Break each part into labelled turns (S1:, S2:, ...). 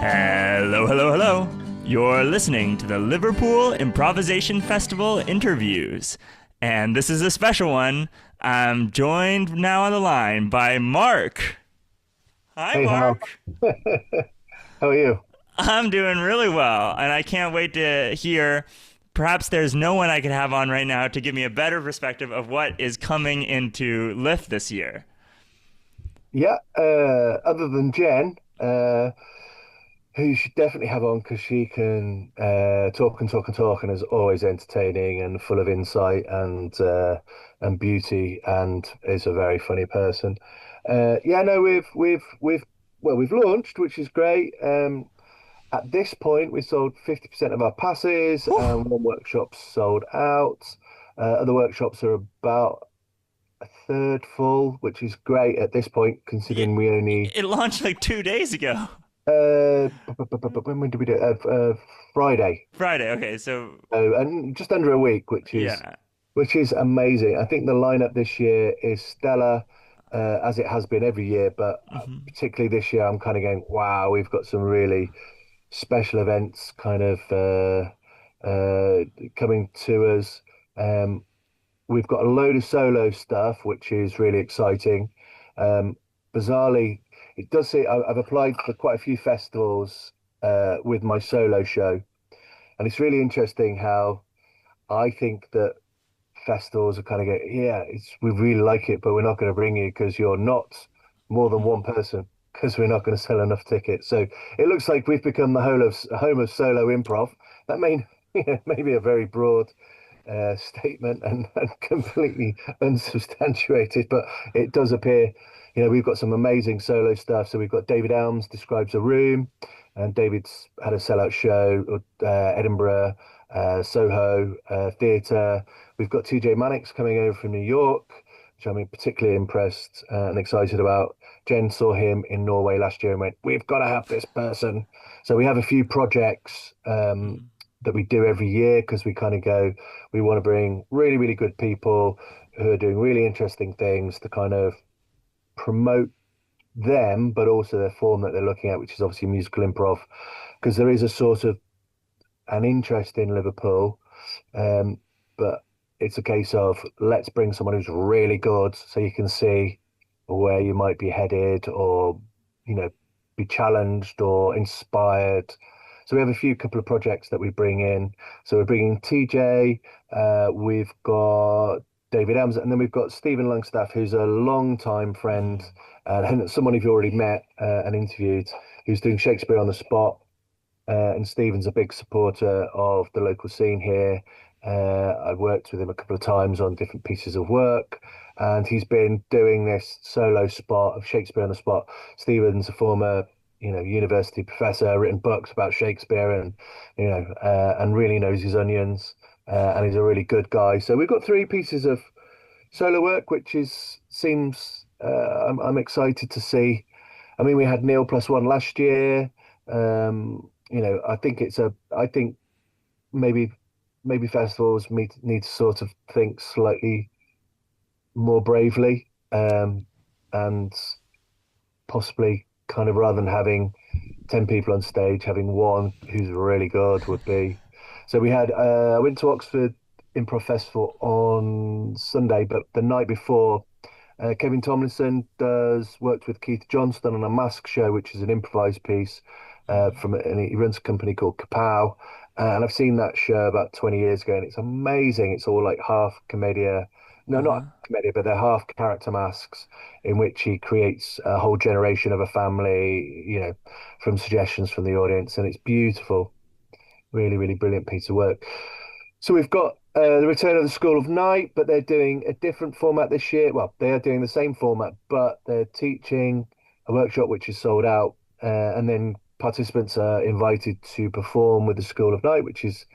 S1: Hello, hello, hello. You're listening to the Liverpool Improvisation Festival interviews. And this is a special one. I'm joined now on the line by Mark. Hi,
S2: Hey, Hal.
S1: Mark.
S2: How are you?
S1: I'm doing really well, and I can't wait to hear. Perhaps there's no one I could have on right now to give me a better perspective of what is coming into LIF this year.
S2: Yeah, other than Jen, who you should definitely have on because she can talk and talk and talk and is always entertaining and full of insight and beauty and is a very funny person. Yeah, no, we've launched, which is great. At this point, we sold 50% of our passes
S1: Whew.
S2: and one workshop's sold out. Other workshops are about a third full, which is great at this point,
S1: It,
S2: considering we only
S1: it launched like 2 days ago.
S2: when did we do it? Friday,
S1: Friday. Okay, so
S2: and just under a week,
S1: yeah.
S2: which is amazing. I think the lineup this year is stellar, as it has been every year, but
S1: Hmm.
S2: particularly this year, I'm kind of going, wow, we've got some really special events kind of coming to us. Um, we've got a load of solo stuff, which is really exciting. Um, Bizarrely, it does say I've applied for quite a few festivals with my solo show, and it's really interesting how I think that festivals are kind of going, yeah, we really like it, but we're not going to bring you because you're not more than one person because we're not going to sell enough tickets. So it looks like we've become the home of solo improv. That may maybe a very broad statement and completely unsubstantiated, but it does appear, we've got some amazing solo stuff. So we've got David Elms describes a room, and David's had a sellout show, Edinburgh, Soho Theatre. We've got TJ Mannix coming over from New York, which I'm particularly impressed and excited about. Jen saw him in Norway last year and went, "We've got to have this person." So we have a few projects that we do every year because we kind of go, we want to bring really, really good people who are doing really interesting things to kind of promote them, but also their form that they're looking at, which is obviously musical improv, because there is a sort of an interest in Liverpool, um, but it's a case of let's bring someone who's really good so you can see where you might be headed or, you know, be challenged or inspired. So we have a few couple of projects that we bring in. So we're bringing TJ, we've got David Elms, and then we've got Stephen Longstaff, who's a long-time friend and someone you've already met and interviewed, who's doing Shakespeare on the spot. And Stephen's a big supporter of the local scene here. I've worked with him a couple of times on different pieces of work, and he's been doing this solo spot of Shakespeare on the spot. Stephen's a former, university professor, written books about Shakespeare, and and really knows his onions, and he's a really good guy. So we've got three pieces of solo work, which is seems I'm excited to see. I mean, we had Neil plus one last year. I think maybe festivals need to sort of think slightly more bravely, and possibly kind of rather than having 10 people on stage, having one who's really good would be. So we had I went to Oxford Improv Festival on Sunday, but the night before, Kevin Tomlinson does worked with Keith Johnston on a mask show, which is an improvised piece and he runs a company called Kapow. And I've seen that show about 20 years ago, and it's amazing. It's all like half commedia, no, not
S1: Uh-huh.
S2: commedia, but they're half character masks in which he creates a whole generation of a family, from suggestions from the audience, and it's beautiful. Really, really brilliant piece of work. So we've got the return of the School of Night, but they're doing a different format this year. Well, they are doing the same format, but they're teaching a workshop which is sold out, and then participants are invited to perform with the School of Night, which is,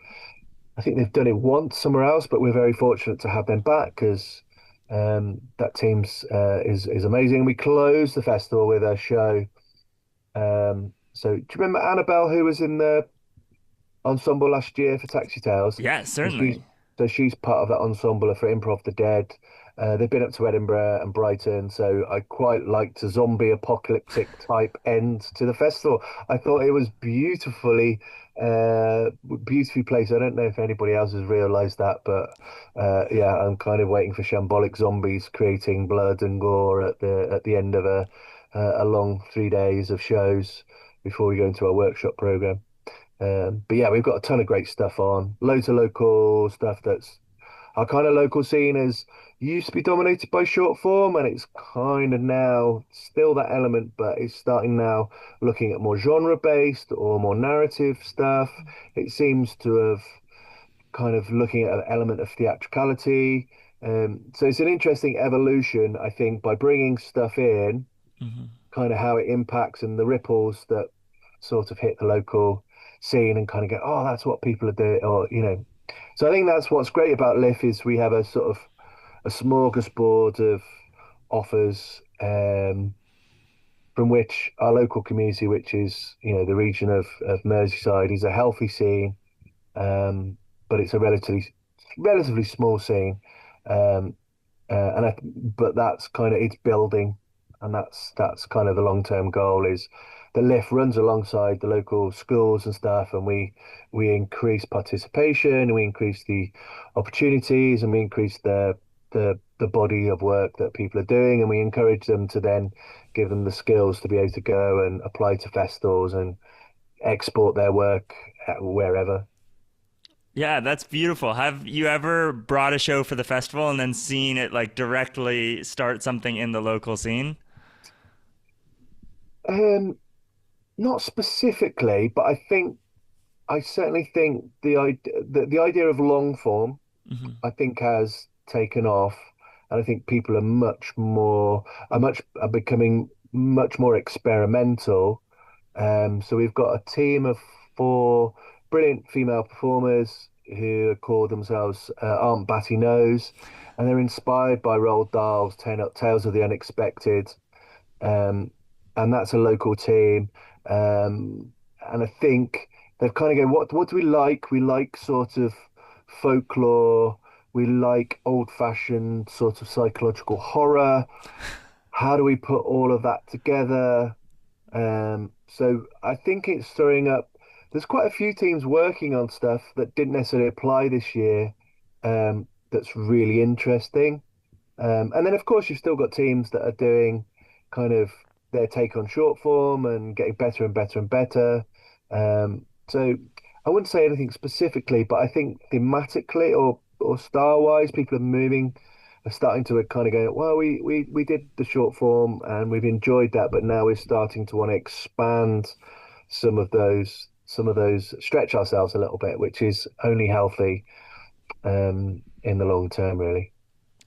S2: I think they've done it once somewhere else, but we're very fortunate to have them back because that team's is amazing. We close the festival with a show. So do you remember Annabelle, who was in the ensemble last year for Taxi Tales?
S1: Yeah,
S2: And she's
S1: certainly.
S2: So she's part of that ensemble for Improv the Dead. They've been up to Edinburgh and Brighton, so I quite liked a zombie apocalyptic type end to the festival. I thought it was beautifully placed. I don't know if anybody else has realised that, but yeah, I'm kind of waiting for shambolic zombies creating blood and gore at the end of a long 3 days of shows before we go into our workshop program. But yeah, we've got a ton of great stuff on. Loads of local stuff that's our kind of local scene is used to be dominated by short form, and it's kind of now still that element, but it's starting now looking at more genre based or more narrative stuff. It seems to have kind of looking at an element of theatricality. So it's an interesting evolution, I think, by bringing stuff in,
S1: Hmm.
S2: kind of how it impacts and the ripples that sort of hit the local scene and kind of go, oh, that's what people are doing, or So I think that's what's great about LIF is we have a sort of a smorgasbord of offers from which our local community, which is the region of Merseyside, is a healthy scene, but it's a relatively small scene. Um, but that's kind of it's building, and that's kind of the long-term goal is the LIF runs alongside the local schools and stuff, and we increase participation, we increase the opportunities, and we increase the body of work that people are doing, and we encourage them to then give them the skills to be able to go and apply to festivals and export their work wherever.
S1: Yeah, that's beautiful. Have you ever brought a show for the festival and then seen it like directly start something in the local scene?
S2: Um, Not specifically, but I certainly think the idea of long form,
S1: Hmm.
S2: I think, has taken off, and I think people are becoming much more experimental. So we've got a team of four brilliant female performers who call themselves Aunt Batty Nose, and they're inspired by Roald Dahl's Tales of the Unexpected. Um, and that's a local team. And I think they've kind of go, what do we like? We like sort of folklore. We like old-fashioned sort of psychological horror. How do we put all of that together? So I think it's throwing up. There's quite a few teams working on stuff that didn't necessarily apply this year. That's really interesting. And then, of course, you've still got teams that are doing kind of their take on short form and getting better and better and better. So I wouldn't say anything specifically, but I think thematically or style wise, people are starting to kind of go, well, we did the short form and we've enjoyed that, but now we're starting to want to expand some of those, stretch ourselves a little bit, which is only healthy in the long term, really.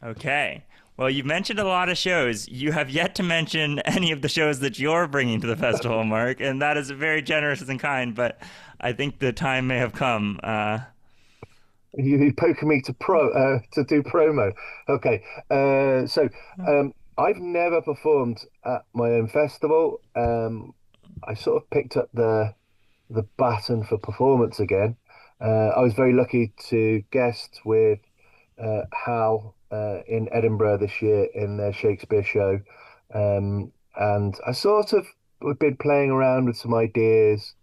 S1: Okay. Well, you've mentioned a lot of shows. You have yet to mention any of the shows that you're bringing to the festival, Mark, and that is very generous and kind, but I think the time may have come.
S2: You poking me to do promo. Okay. I've never performed at my own festival. I sort of picked up the baton for performance again. I was very lucky to guest with Hal in Edinburgh this year in their Shakespeare show. And I sort of been playing around with some ideas.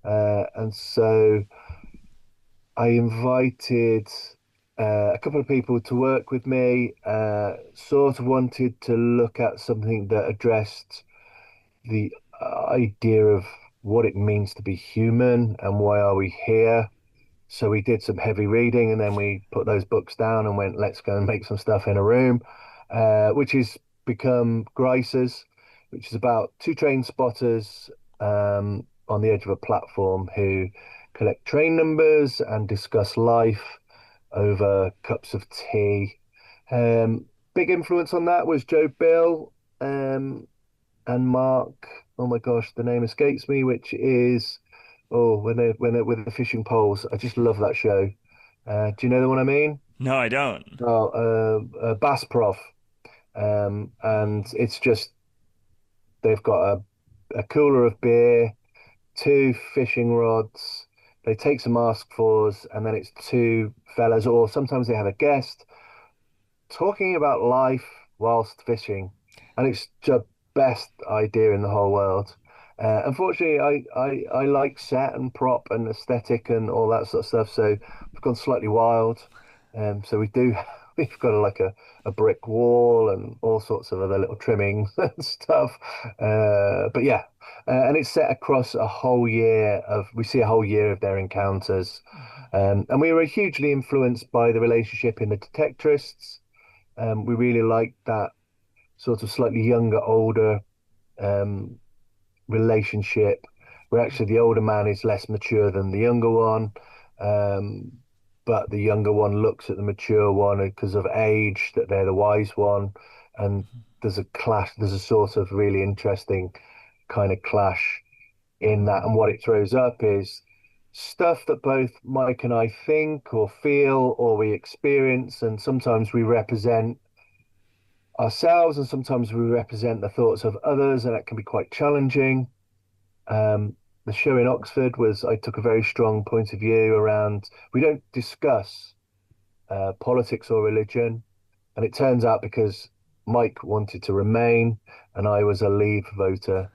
S2: And so I invited a couple of people to work with me, sort of wanted to look at something that addressed the idea of what it means to be human and why are we here. So we did some heavy reading and then we put those books down and went, let's go and make some stuff in a room, which has become Grice's, which is about two train spotters on the edge of a platform who collect train numbers and discuss life over cups of tea. Big influence on that was Joe Bill and Mark. Oh my gosh, the name escapes me, which is when they're with the fishing poles. I just love that show. Do you know the one I mean?
S1: No, I don't.
S2: Oh, Bass Prof. And it's just they've got a cooler of beer, two fishing rods. they take some mask fours, and then it's two fellas, or sometimes they have a guest talking about life whilst fishing, and it's the best idea in the whole world. Unfortunately, I like set and prop and aesthetic and all that sort of stuff, so we've gone slightly wild. So we do we've got a brick wall and all sorts of other little trimmings and stuff. But yeah, and it's set across a whole year of we see a whole year of their encounters. And we were hugely influenced by the relationship in the Detectorists. We really liked that sort of slightly younger, older um, relationship, where actually the older man is less mature than the younger one. Um, but the younger one looks at the mature one because of age, that they're the wise one. And there's a clash, there's a sort of really interesting kind of clash in that. And what it throws up is stuff that both Mike and I think or feel or we experience, and sometimes we represent ourselves and sometimes we represent the thoughts of others, and that can be quite challenging. The show in Oxford was, I took a very strong point of view around, we don't discuss politics or religion. And it turns out because Mike wanted to remain and I was a Leave voter.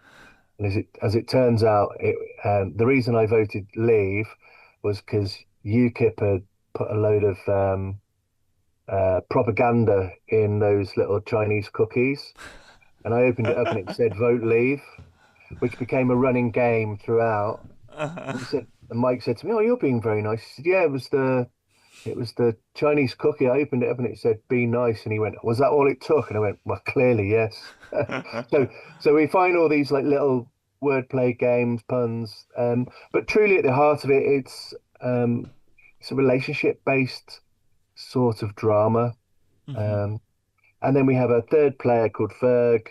S2: And as it turns out, the reason I voted Leave was because UKIP had put a load of propaganda in those little Chinese cookies. And I opened it up and it said vote Leave, which became a running game throughout. And Mike said to me, "Oh, you're being very nice." He said, "Yeah, it was the Chinese cookie. I opened it up and it said be nice." And he went, "Was that all it took?" And I went, "Well, clearly, yes." So we find all these like little wordplay games, puns, but truly at the heart of it, it's a relationship based sort of drama. Um, and then we have a third player called Ferg,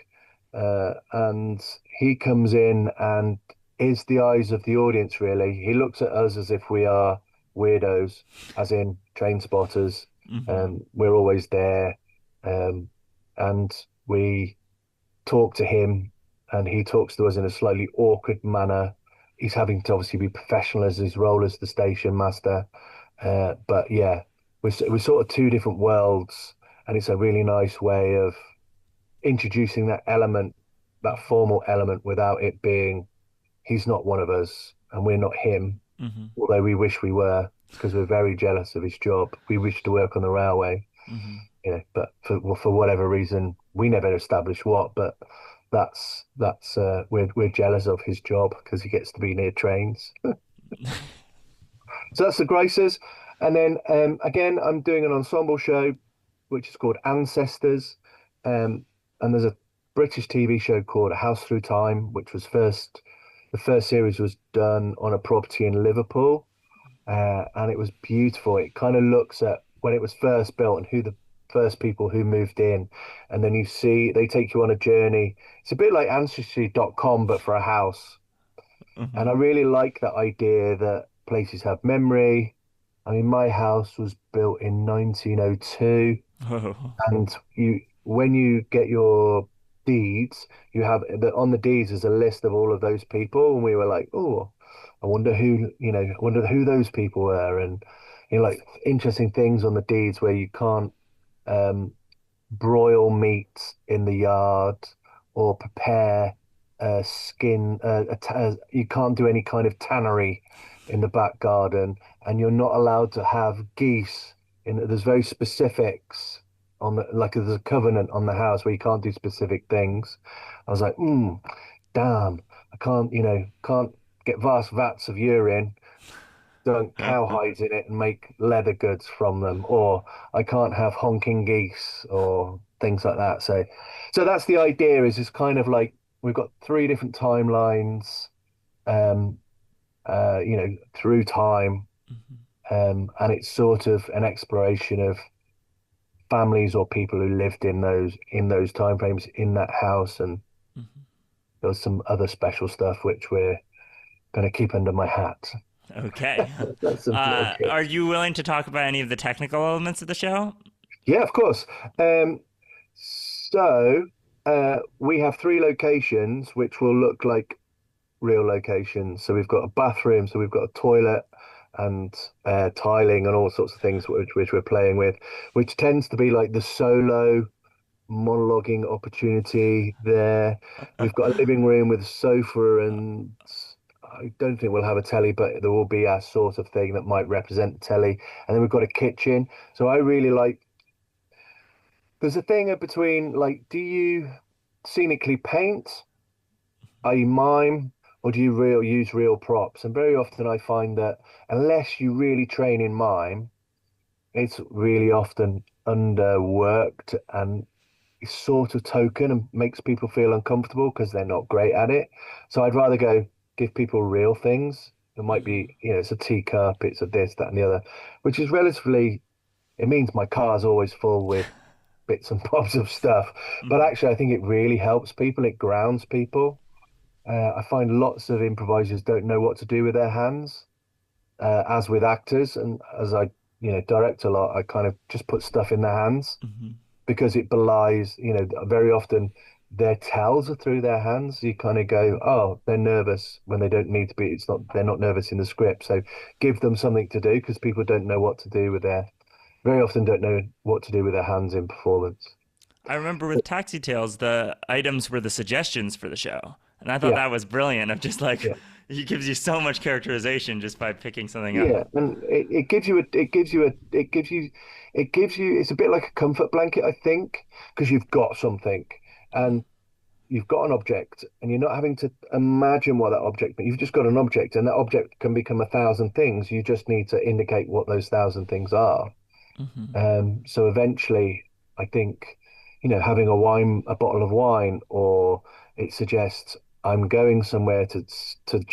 S2: and he comes in and is the eyes of the audience, really. He looks at us as if we are weirdos, as in train spotters. We're always there. And we talk to him, and he talks to us in a slightly awkward manner. He's having to obviously be professional as his role as the station master. But yeah, we're sort of two different worlds, and it's a really nice way of introducing that element, that formal element, without it being he's not one of us and we're not him, although we wish we were because we're very jealous of his job. We wish to work on the railway, but for whatever reason, we never established what, but that's we're jealous of his job because he gets to be near trains. So that's the Graces. And then again, I'm doing an ensemble show which is called Ancestors. And there's a British TV show called A House Through Time, which was the first series was done on a property in Liverpool. And it was beautiful. It kind of looks at when it was first built and who the first people who moved in. And then they take you on a journey. It's a bit like Ancestry.com, but for a house. And I really like that idea that places have memory. I mean, my house was built in 1902, and when you get your deeds, you have on the deeds is a list of all of those people, and we were like, oh, I wonder who those people were, and like interesting things on the deeds where you can't broil meat in the yard or prepare skin. You can't do any kind of tannery in the back garden, and you're not allowed to have geese. There's very specifics on there's a covenant on the house where you can't do specific things. I was like, damn, I can't get vast vats of urine, dunk cow hides in it and make leather goods from them, or I can't have honking geese or things like that. So that's the idea. Is it's kind of like we've got three different timelines, through time, and it's sort of an exploration of families or people who lived in those time frames in that house, and there was some other special stuff which we're going to keep under my hat.
S1: Okay. Are you willing to talk about any of the technical elements of the show?
S2: Yeah, of course. So we have three locations which will look like real locations. So we've got a bathroom, so we've got a toilet and tiling and all sorts of things which we're playing with, which tends to be like the solo monologuing opportunity there. We've got a living room with a sofa, and I don't think we'll have a telly, but there will be a sort of thing that might represent the telly. And then we've got a kitchen. So I really like, there's a thing between like, do you scenically paint, i.e. mime, or do you use real props? And very often I find that unless you really train in mime, it's really often underworked and it's sort of token and makes people feel uncomfortable because they're not great at it. So I'd rather go give people real things. It might be, it's a teacup, it's a this, that, and the other, which is relatively, it means my car's always full with bits and bobs of stuff. But
S1: Mhm.
S2: actually, I think it really helps people. It grounds people. I find lots of improvisers don't know what to do with their hands, as with actors. And as I, direct a lot, I kind of just put stuff in their hands
S1: Mhm.
S2: because it belies, very often their tells are through their hands. You kind of go, oh, they're nervous when they don't need to be. It's not, they're not nervous in the script. So give them something to do because people don't know what to do with very often don't know what to do with their hands in performance.
S1: I remember with Taxi Tales, the items were the suggestions for the show. And I thought
S2: Yeah,
S1: that was brilliant of just like,
S2: yeah,
S1: he gives you so much characterization just by picking something up.
S2: yeah. And it gives you it's a bit like a comfort blanket, I think, because you've got something. And you've got an object and you're not having to imagine what that object, but you've just got an object and that object can become 1,000 things. You just need to indicate what those 1,000 things are.
S1: Hmm.
S2: So eventually, I think, having a bottle of wine, or it suggests I'm going somewhere to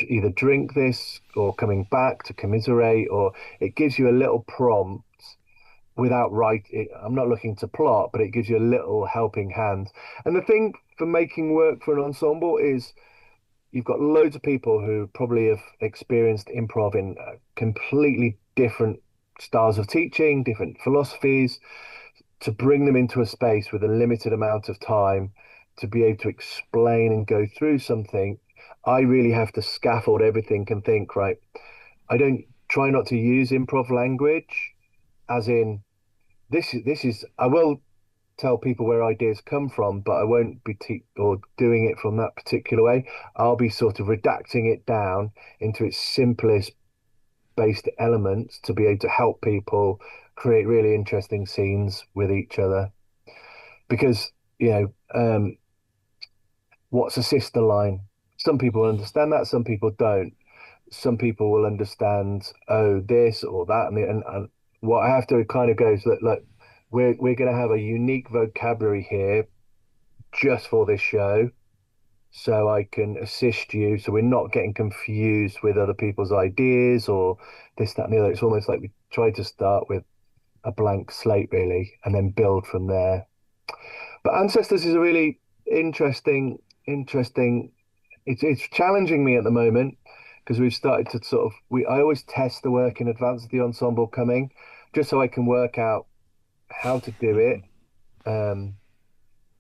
S2: either drink this or coming back to commiserate, or it gives you a little prompt without I'm not looking to plot, but it gives you a little helping hand. And the thing for making work for an ensemble is you've got loads of people who probably have experienced improv in completely different styles of teaching, different philosophies, to bring them into a space with a limited amount of time to be able to explain and go through something. I really have to scaffold everything and think, right, I don't try not to use improv language as in this is I will tell people where ideas come from, but I won't be or doing it from that particular way. I'll be sort of redacting it down into its simplest based elements to be able to help people create really interesting scenes with each other. Because, what's a sister line? Some people understand that, some people don't. Some people will understand, oh, this or that, and what I have to kind of go is, look, we're going to have a unique vocabulary here just for this show, so I can assist you, so we're not getting confused with other people's ideas or this, that, and the other. It's almost like we try to start with a blank slate, really, and then build from there. But Ancestors is a really interesting. It's challenging me at the moment because we've started to sort of we I always test the work in advance of the ensemble coming, just so I can work out how to do it. Um,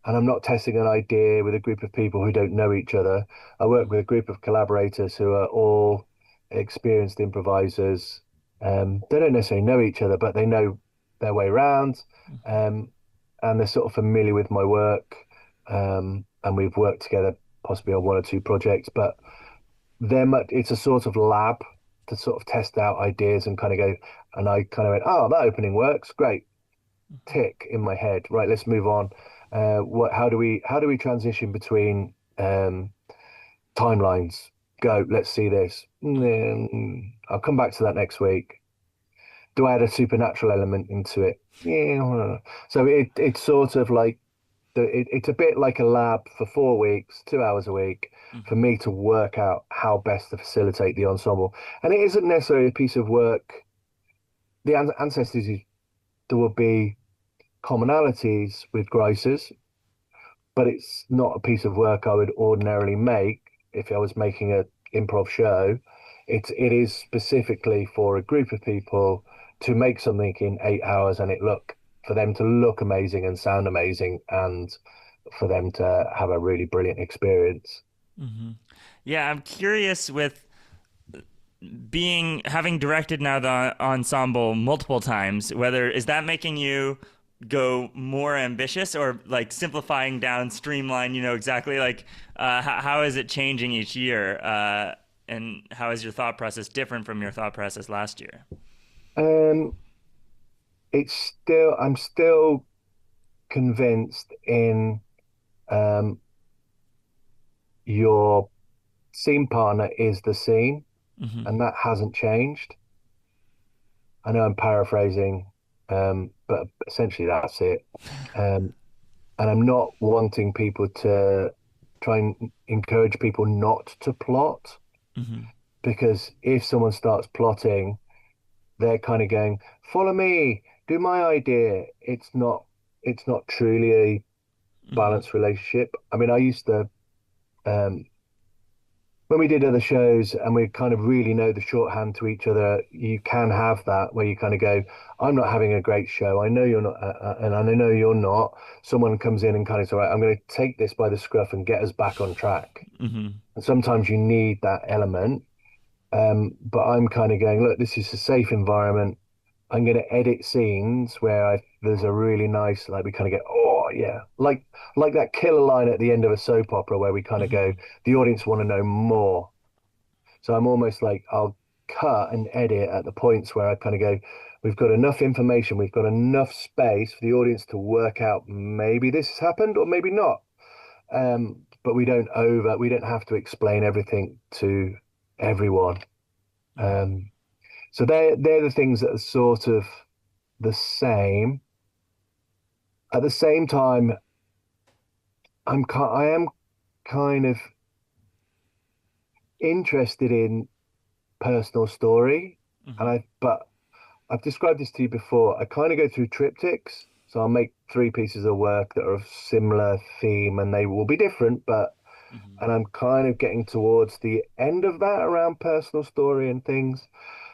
S2: and I'm not testing an idea with a group of people who don't know each other. I work with a group of collaborators who are all experienced improvisers. They don't necessarily know each other, but they know their way around, um, and they're sort of familiar with my work. And we've worked together possibly on one or two projects, but it's a sort of lab to sort of test out ideas and kind of go. And I kind of went, oh, that opening works, great, tick in my head. Right, let's move on. How do we transition between timelines? Go, let's see this. I'll come back to that next week. Do I add a supernatural element into it? Yeah. So it's sort of like it's a bit like a lab for 4 weeks, 2 hours a week, for me to work out how best to facilitate the ensemble. And it isn't necessarily a piece of work. The ancestors, there will be commonalities with Grice's, but it's not a piece of work I would ordinarily make if I was making an improv show. It is specifically for a group of people to make something in 8 hours and for them to look amazing and sound amazing and for them to have a really brilliant experience.
S1: Hmm. Yeah, I'm curious with having directed now the ensemble multiple times, whether is that making you go more ambitious or like simplifying down, streamline, exactly like how is it changing each year? And how is your thought process different from your thought process last year?
S2: Um, I'm still convinced in um, your scene partner is the scene,
S1: Hmm.
S2: and that hasn't changed. I know I'm paraphrasing, but essentially that's it. Um, and I'm not wanting people to try and encourage people not to plot,
S1: Hmm.
S2: because if someone starts plotting, they're kind of going, follow me, do my idea. It's not truly a
S1: Hmm.
S2: balanced relationship. I mean, I used to um, when we did other shows and we kind of really know the shorthand to each other, you can have that where you kind of go, I'm not having a great show. I know you're not, and I know you're not. Someone comes in and kind of says, all right, I'm going to take this by the scruff and get us back on track.
S1: Hmm.
S2: And sometimes you need that element. But I'm kind of going, look, this is a safe environment. I'm going to edit scenes where there's a really nice, like we kind of get, oh yeah, like that killer line at the end of a soap opera where we kind of go,
S1: Hmm.
S2: the audience want to know more. So I'm almost like I'll cut and edit at the points where I kind of go, we've got enough information, we've got enough space for the audience to work out maybe this has happened or maybe not. But we don't have to explain everything to everyone.
S1: Hmm.
S2: Um, so they're the things that are sort of the same. At the same time, I am kind of interested in personal story, and
S1: Hmm.
S2: but I've described this to you before. I kind of go through triptychs. So I'll make three pieces of work that are of similar theme and they will be different, and
S1: Hmm.
S2: I'm kind of getting towards the end of that around personal story and things.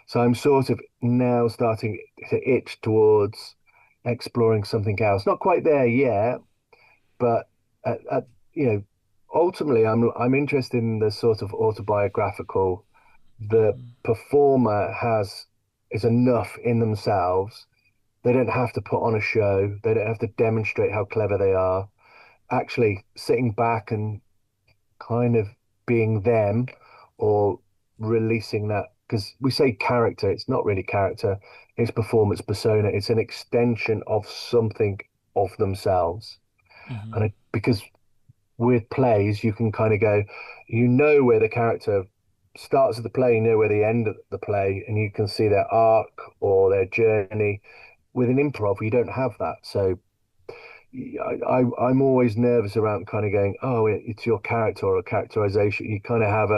S2: So I'm sort of now starting to itch towards exploring something else. Not quite there yet, but at you know, ultimately I'm interested in the sort of autobiographical. The
S1: Hmm.
S2: performer has is enough in themselves. They don't have to put on a show. They don't have to demonstrate how clever they are. Actually, sitting back and kind of being them, or releasing that, because we say character, it's not really character, it's performance persona. It's an extension of something of themselves.
S1: Hmm.
S2: Because with plays, you can kind of go, where the character starts of the play, you know where the end of the play, and you can see their arc or their journey. With an improv, you don't have that. So I'm always nervous around kind of going, oh, it's your character or a characterization. You kind of have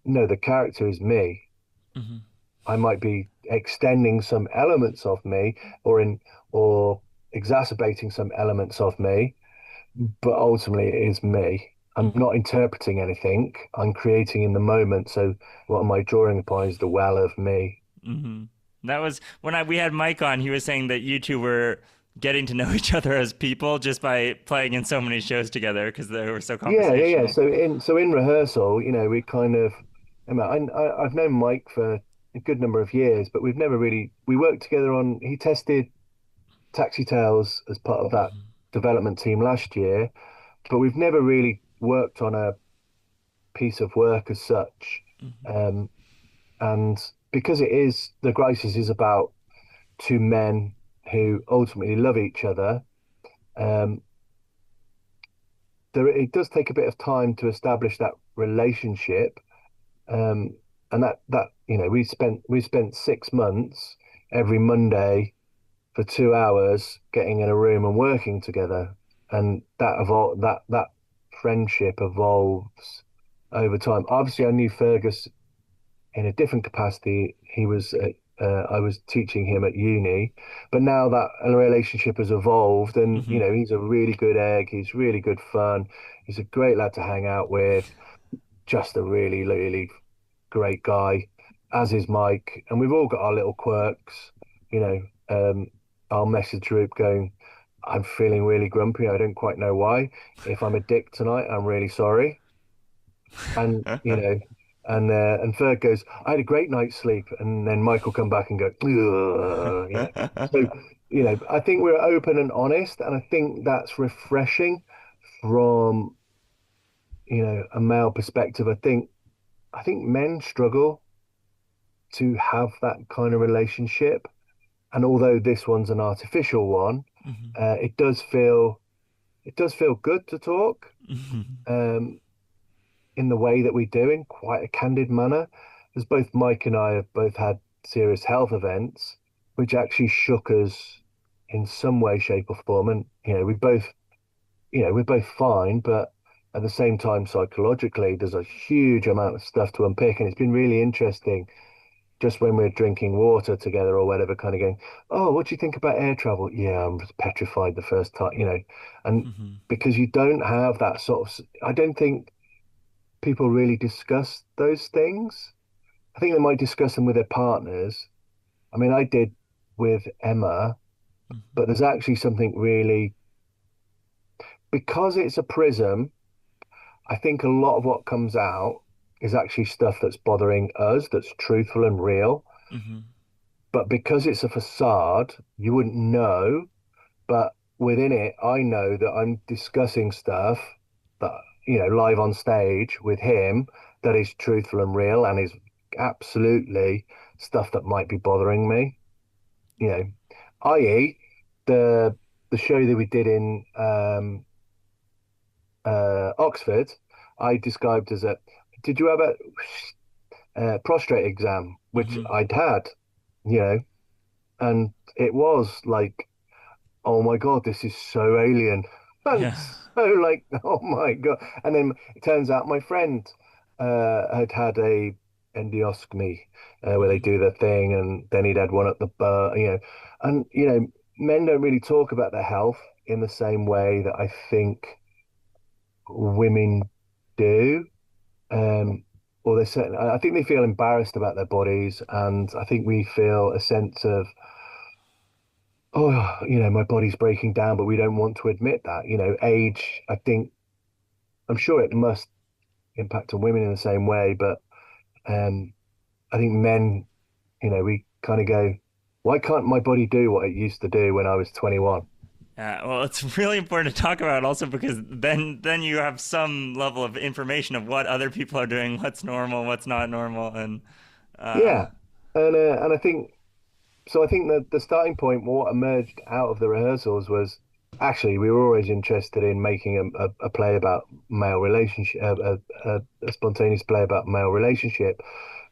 S2: no, the character is me.
S1: Hmm.
S2: I might be extending some elements of me or exacerbating some elements of me, but ultimately it is me. I'm
S1: Hmm.
S2: not interpreting anything. I'm creating in the moment. So what am I drawing upon is the well of me.
S1: Hmm. That was when we had Mike on. He was saying that you two were getting to know each other as people just by playing in so many shows together because they were so
S2: Yeah, yeah, yeah.
S1: conversational.
S2: So in rehearsal, we kind of, I've known Mike for a good number of years, but we worked together on, he tested Taxi Tales as part of that
S1: Hmm.
S2: development team last year, but we've never really worked on a piece of work as such.
S1: Hmm.
S2: Um, and because The Graces is about two men who ultimately love each other, um, it does take a bit of time to establish that relationship. Um, and that we spent 6 months every Monday for 2 hours getting in a room and working together, and that friendship evolves over time. Obviously, I knew Fergus in a different capacity. I was teaching him at uni, but now that relationship has evolved, and
S1: Hmm.
S2: he's a really good egg. He's really good fun. He's a great lad to hang out with. Just a really, really great guy, as is Mike, and we've all got our little quirks. You know, I'll message group going, I'm feeling really grumpy. I don't quite know why. If I'm a dick tonight, I'm really sorry. And and Ferg goes, I had a great night's sleep, and then Michael come back and go, ugh, So, I think we're open and honest, and I think that's refreshing from, a male perspective. I think men struggle to have that kind of relationship. And although this one's an artificial one,
S1: Mhm.
S2: it does feel good to talk
S1: Mhm.
S2: um, in the way that we do, in quite a candid manner. As both Mike and I have both had serious health events, which actually shook us in some way, shape, or form. And we're both fine, but at the same time, psychologically, there's a huge amount of stuff to unpick, and it's been really interesting just when we're drinking water together or whatever, kind of going, oh, what do you think about air travel? Yeah, I'm petrified the first time, and
S1: Mhm.
S2: because you don't have that sort of, I don't think people really discuss those things. I think they might discuss them with their partners. I mean, I did with Emma, but there's actually something really, because it's a prism, I think a lot of what comes out is actually stuff that's bothering us, that's truthful and real.
S1: Mhm.
S2: But because it's a facade, you wouldn't know. But within it, I know that I'm discussing stuff that, live on stage with him that is truthful and real and is absolutely stuff that might be bothering me, you know, i.e. the the show that we did in Oxford, I described as did you have a prostrate exam, which
S1: Mhm.
S2: I'd had, you know, and it was like, oh my God, this is so alien. And
S1: Yeah.
S2: so like, oh my God. And then it turns out my friend had a endoscopy where they
S1: Mhm.
S2: do the thing, and then he'd had one at the bar, and men don't really talk about their health in the same way that I think women do. Um, or they certainly, I think they feel embarrassed about their bodies, and I think we feel a sense of, oh, my body's breaking down, but we don't want to admit that. Age, I think, I'm sure it must impact on women in the same way, but um, I think men, we kind of go, why can't my body do what it used to do when I was 21?
S1: Well, it's really important to talk about also because then you have some level of information of what other people are doing, what's normal, what's not normal, and uh,
S2: Yeah. And I think, so I think that the starting point, what emerged out of the rehearsals was actually we were always interested in making a play about male relationship, a spontaneous play about male relationship.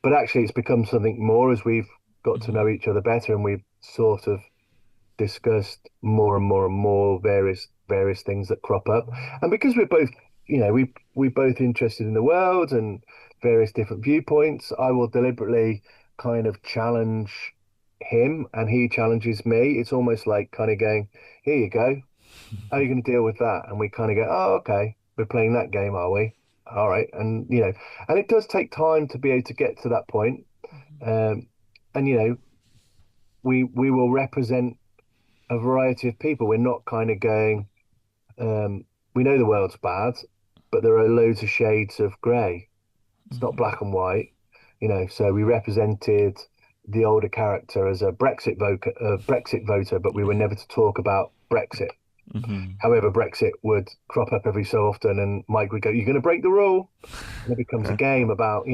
S2: But actually, it's become something more as we've got to know
S1: mhm,
S2: each other better, and we've sort of discussed more and more and more various things that crop up. And because we're both, we both interested in the world and various different viewpoints, I will deliberately kind of challenge him, and he challenges me. It's almost like kind of going, here you go. How are you going to deal with that? And we kind of go, oh, okay, we're playing that game, are we? All right. And and it does take time to be able to get to that point. Um, and we will represent a variety of people. We're not kind of going, um, we know the world's bad, but there are loads of shades of grey. It's not
S1: mhm,
S2: black and white, So we represented the older character as a Brexit voter, but we were
S1: yeah,
S2: never to talk about Brexit.
S1: mhm,
S2: However, Brexit would crop up every so often, and Mike would go, "You're going to break the rule," and it becomes a game about,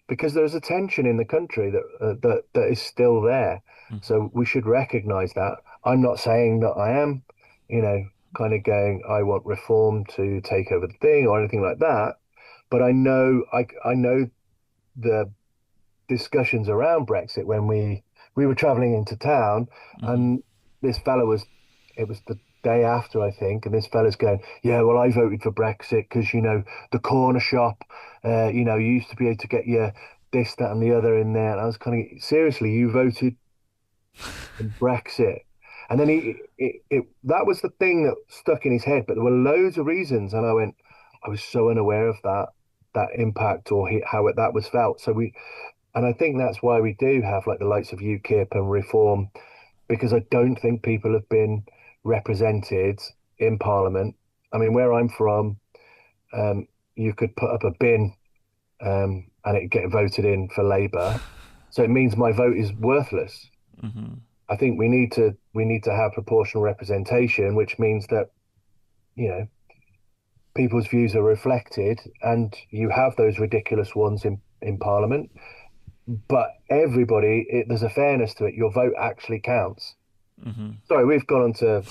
S2: because there's a tension in the country that is still there.
S1: mhm,
S2: So we should recognize that. I'm not saying that I am, you know, kind of going, I want reform to take over the thing or anything like that. But I know the discussions around Brexit when we were traveling into town,
S1: mhm,
S2: and this fella was it was the day after, I think, and this fella's going, yeah, well, I voted for Brexit because the corner shop, you used to be able to get your this, that, and the other in there, and I was kind of, seriously, you voted for Brexit. And then that was the thing that stuck in his head, but there were loads of reasons, and I was so unaware of that impact, or that was felt. And I think that's why we do have like the likes of UKIP and Reform, because I don't think people have been represented in Parliament. I mean, where I'm from, you could put up a bin and it get voted in for Labour. So it means my vote is worthless.
S1: Hmm.
S2: I think we need to have proportional representation, which means that, you know, people's views are reflected, and you have those ridiculous ones in Parliament. But there's a fairness to it. Your vote actually counts.
S1: Hmm.
S2: Sorry, we've gone on to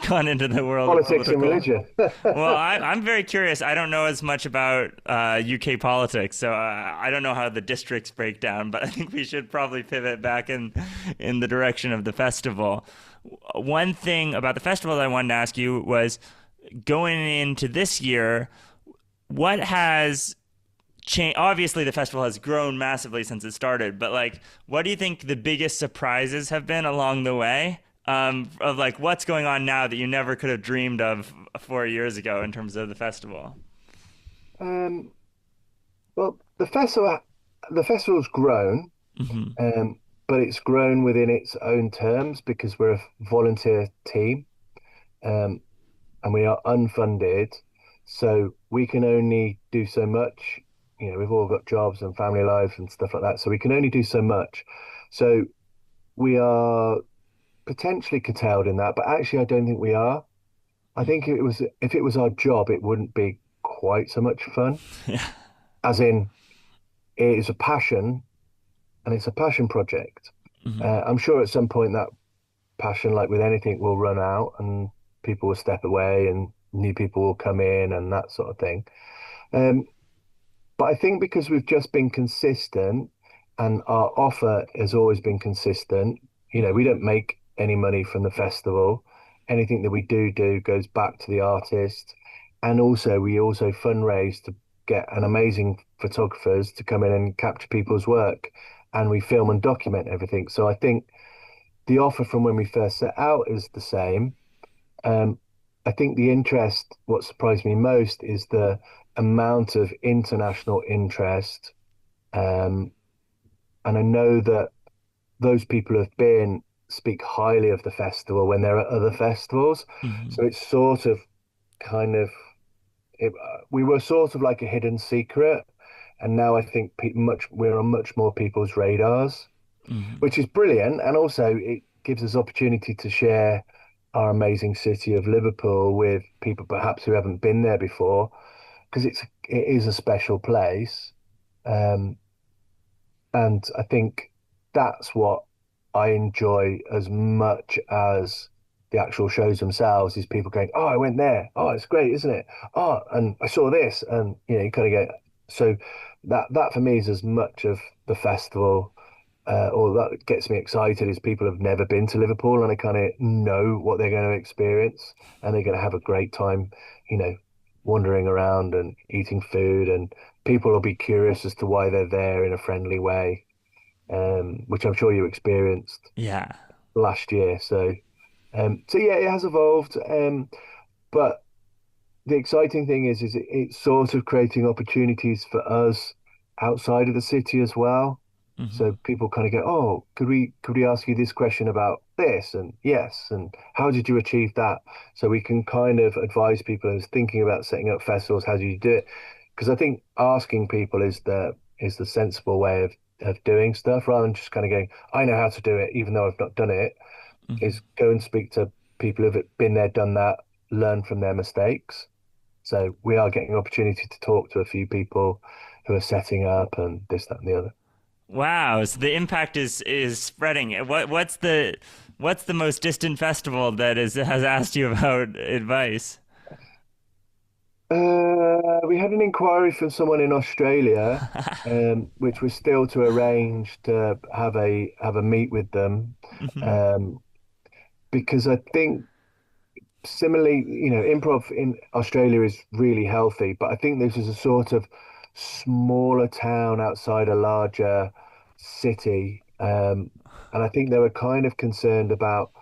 S1: Gone into the world of
S2: politics and
S1: political.
S2: religion.
S1: Well, I'm very curious. I don't know as much about UK politics, so I don't know how the districts break down. But I think we should probably pivot back in the direction of the festival. One thing about the festival that I wanted to ask you was going into this year, what has changed? Obviously, the festival has grown massively since it started, but like, what do you think the biggest surprises have been along the way? Of like what's going on now that you never could have dreamed of 4 years ago in terms of the festival.
S2: um, well, the festival's grown,
S1: Hmm.
S2: um, but it's grown within its own terms because we're a volunteer team, um, and we are unfunded, so we can only do so much. You know, we've all got jobs and family lives and stuff like that, so we can only do so much. So we are potentially curtailed in that, but actually, I don't think we are. I think if it was our job, it wouldn't be quite so much fun.
S1: Yeah.
S2: As in, it is a passion, and it's a passion project.
S1: Hmm.
S2: I'm sure at some point that passion, like with anything, will run out, and people will step away, and new people will come in, and that sort of thing. Um, but I think because we've just been consistent, and our offer has always been consistent. You know, we don't make any money from the festival. Anything that we do goes back to the artist. And also, we also fundraise to get an amazing photographers to come in and capture people's work. And we film and document everything. So I think the offer from when we first set out is the same. Um, I think what surprised me most is the amount of international interest. Um, and I know that those people who have been speak highly of the festival when they're at other festivals.
S1: Hmm.
S2: So it's sort of kind of, we were sort of like a hidden secret. And now I think we're on much more people's radars,
S1: Hmm.
S2: which is brilliant. And also, it gives us opportunity to share our amazing city of Liverpool with people perhaps who haven't been there before, because it is a special place. Um, and I think that's what I enjoy as much as the actual shows themselves is people going, "Oh, I went there. Oh, it's great, isn't it? Oh, and I saw this." And you kind of get so that for me is as much of the festival, or that gets me excited, is people have never been to Liverpool and I kind of know what they're going to experience, and they're going to have a great time, you know, wandering around and eating food, and people will be curious as to why they're there in a friendly way, which I'm sure you experienced
S1: Yeah.
S2: last year. So yeah, it has evolved. But the exciting thing is it's sort of creating opportunities for us outside of the city as well.
S1: Hmm.
S2: So people kind of go, "Oh, could we ask you this question about this?" And yes, and how did you achieve that? So we can kind of advise people who's thinking about setting up festivals, how do you do it? Because I think asking people is the sensible way of doing stuff, rather than just kind of going, "I know how to do it," even though I've not done it.
S1: Hmm.
S2: Is go and speak to people who've been there, done that, learn from their mistakes. So we are getting opportunity to talk to a few people who are setting up and this, that, and the other.
S1: Wow. So the impact is spreading. What's the most distant festival that has asked you about advice?
S2: We had an inquiry from someone in Australia, which was still to arrange to have a meet with them,
S1: Hmm.
S2: um, because I think similarly, improv in Australia is really healthy, but I think this is a sort of smaller town outside a larger city, and I think they were kind of concerned about,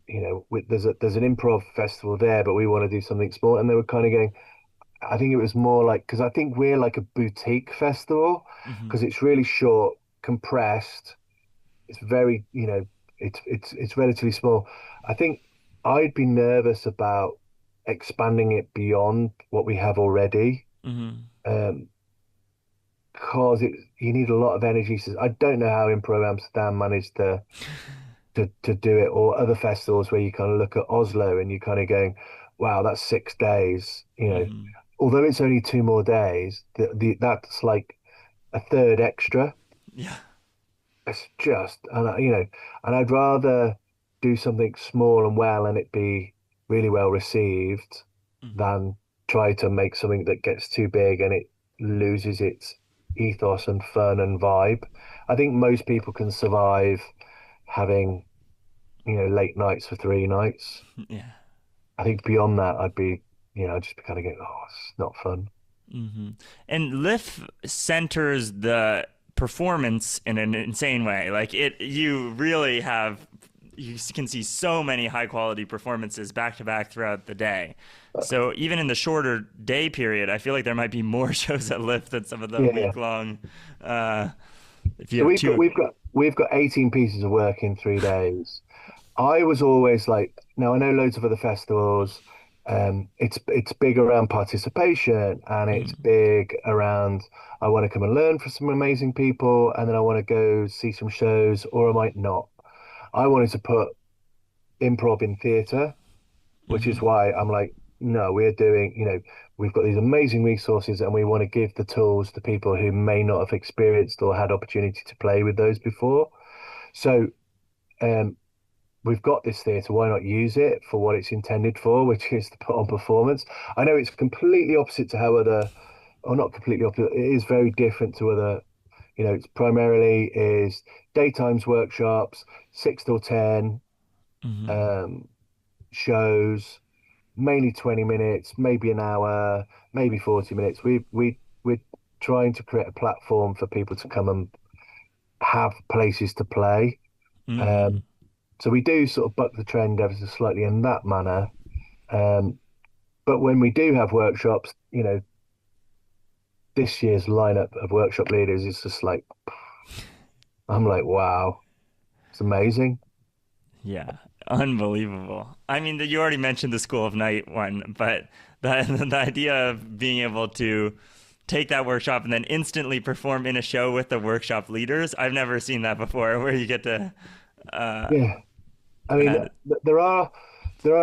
S2: there's an improv festival there, but we want to do something small, and they were kind of going. I think it was more like because I think we're like a boutique festival
S1: Hmm.
S2: because it's really short, compressed. It's very, it's relatively small. I think I'd be nervous about expanding it beyond what we have already.
S1: Hmm.
S2: Um, because you need a lot of energy. So I don't know how Impro Amsterdam managed to do it, or other festivals where you kind of look at Oslo and you kind of going, wow, that's 6 days.
S1: Hmm.
S2: Although it's only 2 more days, that's like a third extra.
S1: Yeah.
S2: It's just, and I'd rather do something small and well and it be really well received
S1: Hmm.
S2: than try to make something that gets too big and it loses its ethos and fun and vibe. I think most people can survive having, late nights for 3 nights.
S1: Yeah.
S2: I think beyond that, I'd just be kind of going, oh, it's not fun.
S1: Hmm. And LIF centers the performance in an insane way. Like you really have, you can see so many high quality performances back to back throughout the day. So even in the shorter day period, I feel like there might be more shows at LIF than some of the
S2: Yeah.
S1: week long. Uh, if you
S2: So
S1: have
S2: we've got
S1: two.
S2: we've got we've got 18 pieces of work in 3 days. I was always like, now I know loads of other festivals. It's big around participation and it's
S1: Mhm.
S2: big around I want to come and learn from some amazing people and then I want to go see some shows or I might not. I wanted to put improv in theatre, which is
S1: Mhm.
S2: why I'm like, no, we've got these amazing resources and we want to give the tools to people who may not have experienced or had opportunity to play with those before. So um, we've got this theatre, why not use it for what it's intended for, which is to put on performance? I know it's completely opposite to how or not completely opposite, it is very different to other, it's primarily is daytimes workshops, 6 till 10,
S1: Mhm.
S2: um, shows, mainly 20 minutes, maybe an hour, maybe 40 minutes. We're trying to create a platform for people to come and have places to play.
S1: Mhm.
S2: Um, so we do sort of buck the trend ever so slightly in that manner. Um, but when we do have workshops, this year's lineup of workshop leaders is just like, I'm like, wow, it's amazing.
S1: Yeah, unbelievable. I mean, you already mentioned the School of Night one, but the idea of being able to take that workshop and then instantly perform in a show with the workshop leaders, I've never seen that before, where you get to uh,
S2: Yeah. I mean,
S1: that.
S2: there are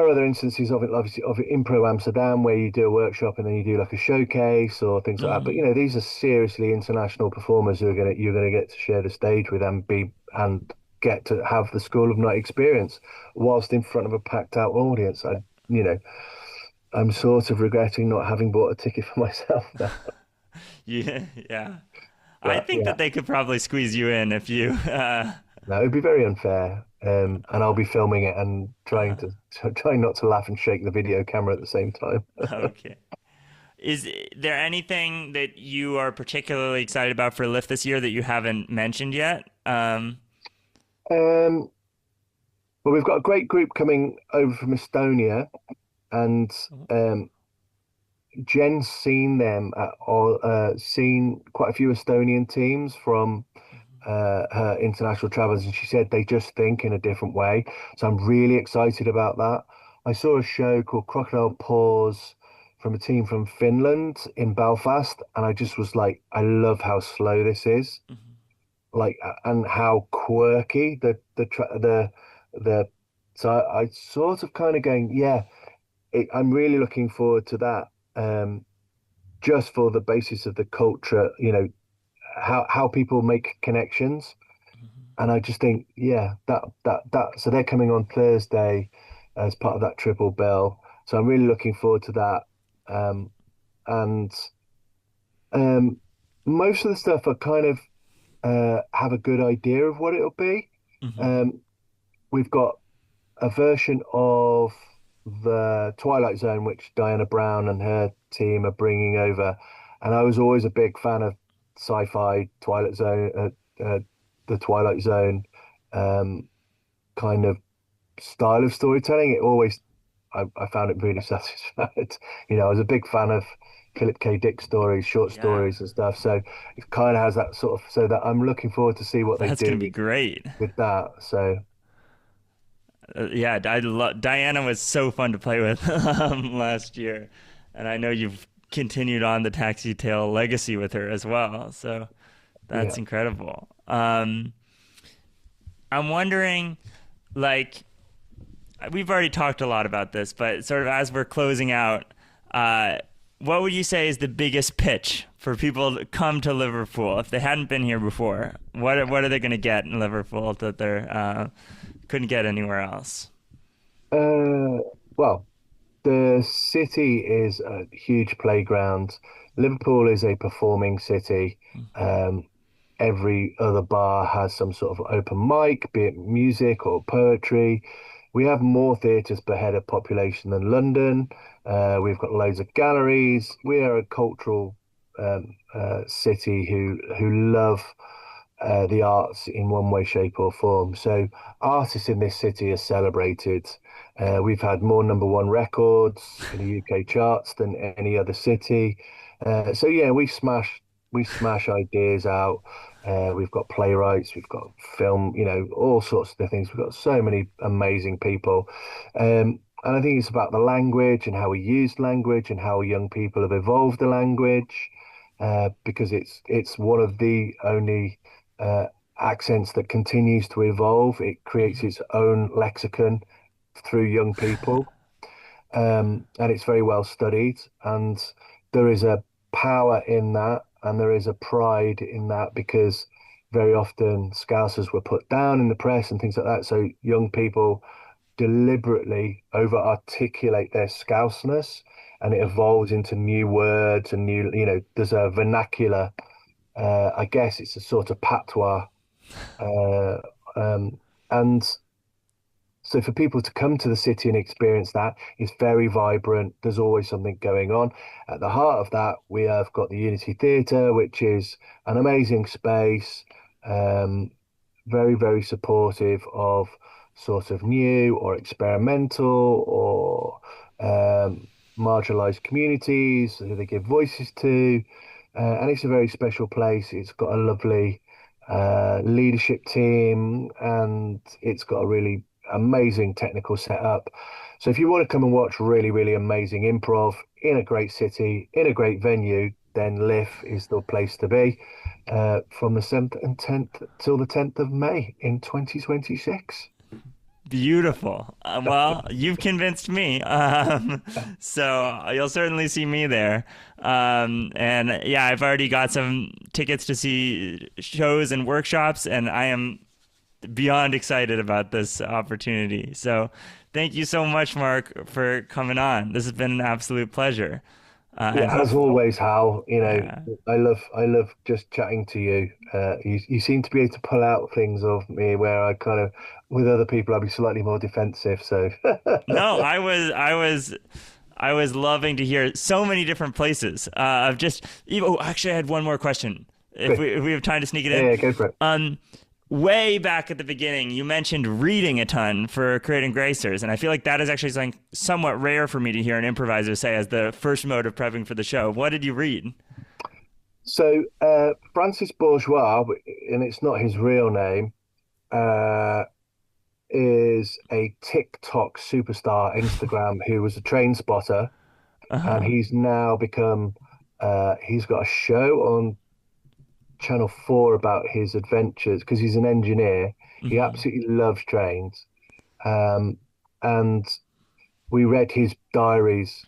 S2: other instances of it, obviously, of Impro Amsterdam, where you do a workshop and then you do like a showcase or things like that. But
S1: Mhm.
S2: these are seriously international performers who are you're gonna get to share the stage with and get to have the School of Night experience whilst in front of a packed out audience. You know, I'm sort of regretting not having bought a ticket for myself now.
S1: Yeah, yeah. I
S2: But
S1: think
S2: yeah,
S1: that they could probably squeeze you in if you.
S2: no, it'd be very unfair. And I'll be filming it and
S1: Uh,
S2: trying not to laugh and shake the video camera at the same time.
S1: okay. Is there anything that you are particularly excited about for Lyft this year that you haven't mentioned yet?
S2: Um, well, we've got a great group coming over from Estonia, and um, Jen's seen them seen quite a few Estonian teams from her international travels, and she said they just think in a different way. So I'm really excited about that. I saw a show called Crocodile Paws from a team from Finland in Belfast, and I just was like, I love how slow this is, like, and how quirky the. So I sort of kind of going, yeah, I'm really looking forward to that. Just for the basis of the culture, how people make connections. And I just think, yeah, that. So they're coming on Thursday as part of that triple bill. So I'm really looking forward to that. And um, most of the stuff I kind of have a good idea of what it'll be.
S1: Mhm.
S2: Um, we've got a version of the Twilight Zone, which Diana Brown and her team are bringing over. And I was always a big fan of sci-fi Twilight Zone, the Twilight Zone um, kind of style of storytelling. I found it really satisfied. I was a big fan of Philip K. Dick stories, short
S1: Yeah,
S2: stories and stuff. So it kind of has that sort of, so that I'm looking forward to see what they
S1: that's gonna
S2: do
S1: be great.
S2: with that. So
S1: Yeah, Diana was so fun to play with last year, and I know you've continued on the Taxi Tale legacy with her as well. So
S2: Yeah.
S1: that's incredible. I'm wondering, like, we've already talked a lot about this, but sort of as we're closing out, what would you say is the biggest pitch for people to come to Liverpool if they hadn't been here before? What are they going to get in Liverpool that they couldn't get anywhere else?
S2: Uh, well, the city is a huge playground. Liverpool is a performing city. Um, every other bar has some sort of open mic, be it music or poetry. We have more theatres per head of population than London. We've got loads of galleries. We are a cultural city who love the arts in one way, shape, or form. So artists in this city are celebrated. We've had more number one records in the UK charts than any other city. So yeah, we smash ideas out. We've got playwrights, we've got film, all sorts of things. We've got so many amazing people. And I think it's about the language and how we use language and how young people have evolved the language, because it's one of the only uh, accents that continues to evolve. It creates its own lexicon through young people, and it's very well studied. And there is a power in that, and there is a pride in that because very often Scousers were put down in the press and things like that. So young people deliberately over articulate their Scousness, and it evolves into new words and new, there's a vernacular. I guess it's a sort of patois. Uh, and so for people to come to the city and experience that, it's very vibrant. There's always something going on. At the heart of that, we have got the Unity Theatre, which is an amazing space, very, very supportive of sort of new or experimental or marginalized communities who they give voices to. And it's a very special place. It's got a lovely leadership team, and it's got a really amazing technical setup. So if you want to come and watch really, really amazing improv in a great city, in a great venue, then LIF is the place to be, from the 7th and 10th till the 10th of May in 2026.
S1: Beautiful. Well, you've convinced me. So you'll certainly see me there. And yeah, I've already got some tickets to see shows and workshops, and I am beyond excited about this opportunity. So thank you so much, Mark, for coming on. This has been an absolute pleasure. And
S2: Yeah, as always, Hal,
S1: yeah.
S2: I love just chatting to you. You seem to be able to pull out things of me where I kind of, with other people, I'd be slightly more defensive. So
S1: No, I was loving to hear so many different places. Of just, oh, actually, I had one more question. If we have time to sneak it in.
S2: yeah, go for it.
S1: Way back at the beginning, you mentioned reading a ton for creating Gracers, and I feel like that is actually something somewhat rare for me to hear an improviser say as the first mode of prepping for the show. What did you read?
S2: So Francis Bourgeois, and it's not his real name, is a TikTok superstar Instagram who was a train spotter, and
S1: Uh-huh.
S2: he's now become he's got a show on Channel 4 about his adventures because he's an engineer. He
S1: Hmm.
S2: absolutely loves trains. Um, and we read his diaries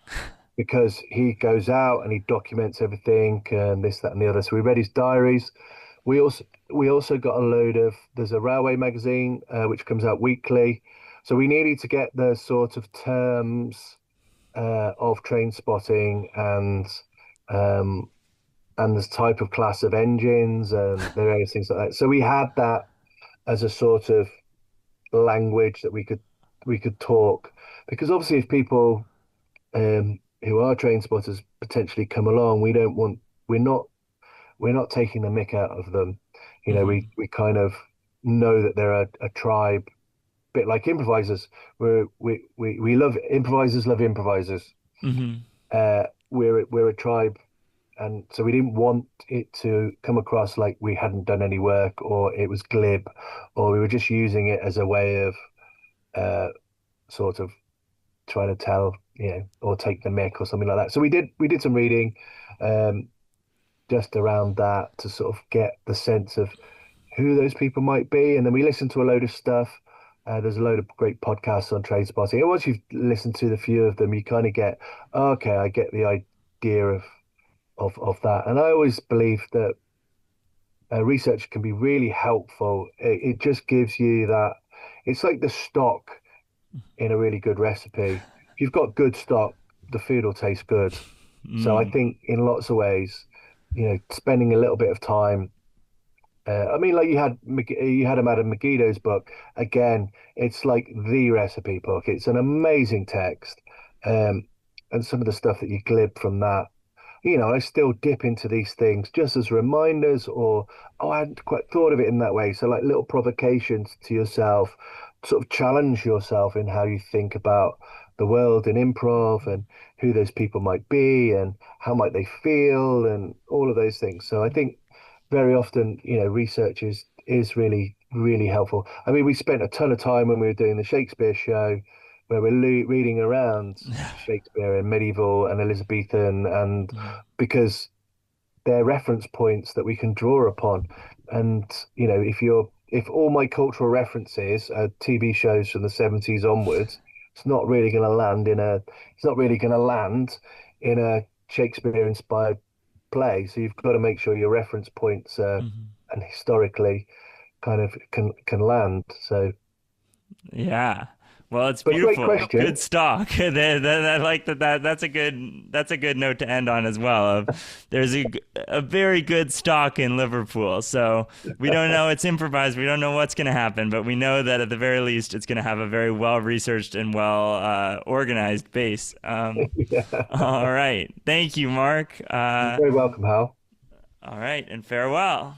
S2: because he goes out and he documents everything and this, that, and the other. So we read his diaries. We also got a load of, there's a railway magazine which comes out weekly. So we needed to get the sort of terms of train spotting um, and the type of class of engines and the various things like that. So we had that as a sort of language that we could talk, because obviously if people who are train spotters potentially come along, we don't want we're not taking the mick out of them.
S1: Hmm.
S2: We kind of know that they're a tribe, bit like improvisers. We love improvisers, love improvisers.
S1: Hmm.
S2: We're a tribe, and so we didn't want it to come across like we hadn't done any work or it was glib or we were just using it as a way of uh, sort of trying to tell, or take the mick or something like that. So we did some reading, um, just around that to sort of get the sense of who those people might be, and then we listened to a load of stuff. There's a load of great podcasts on trade spotting, and once you've listened to the few of them, you kind of get, okay, I get the idea of that. And I always believe that research can be really helpful. It just gives you that. It's like the stock in a really good recipe. If you've got good stock, the food will taste good. So I
S1: Mm.
S2: think in lots of ways, spending a little bit of time. I mean, like you had Madame Megiddo's book. Again, it's like the recipe book. It's an amazing text, um, and some of the stuff that you glib from that. I still dip into these things just as reminders, or, oh, I hadn't quite thought of it in that way. So, like little provocations to yourself, sort of challenge yourself in how you think about the world in improv and who those people might be and how might they feel and all of those things. So, I think very often, research is really, really helpful. I mean, we spent a ton of time when we were doing the Shakespeare show where we're reading around Shakespeare and medieval and Elizabethan, and because they're reference points that we can draw upon. And if all my cultural references are TV shows from the 70s onwards, it's not really going to land in a Shakespeare inspired play. So you've got to make sure your reference points
S1: Mhm.
S2: and historically kind of can land. So,
S1: Yeah. Well, it's
S2: but great
S1: beautiful.
S2: question.
S1: Good stock. I like that. That's a good note to end on as well. There's a very good stock in Liverpool. So we don't know, it's improvised. We don't know what's going to happen, but we know that at the very least it's going to have a very well researched and well organized base.
S2: Yeah.
S1: All right. Thank you, Mark.
S2: You're very welcome, Hal.
S1: All right, and farewell.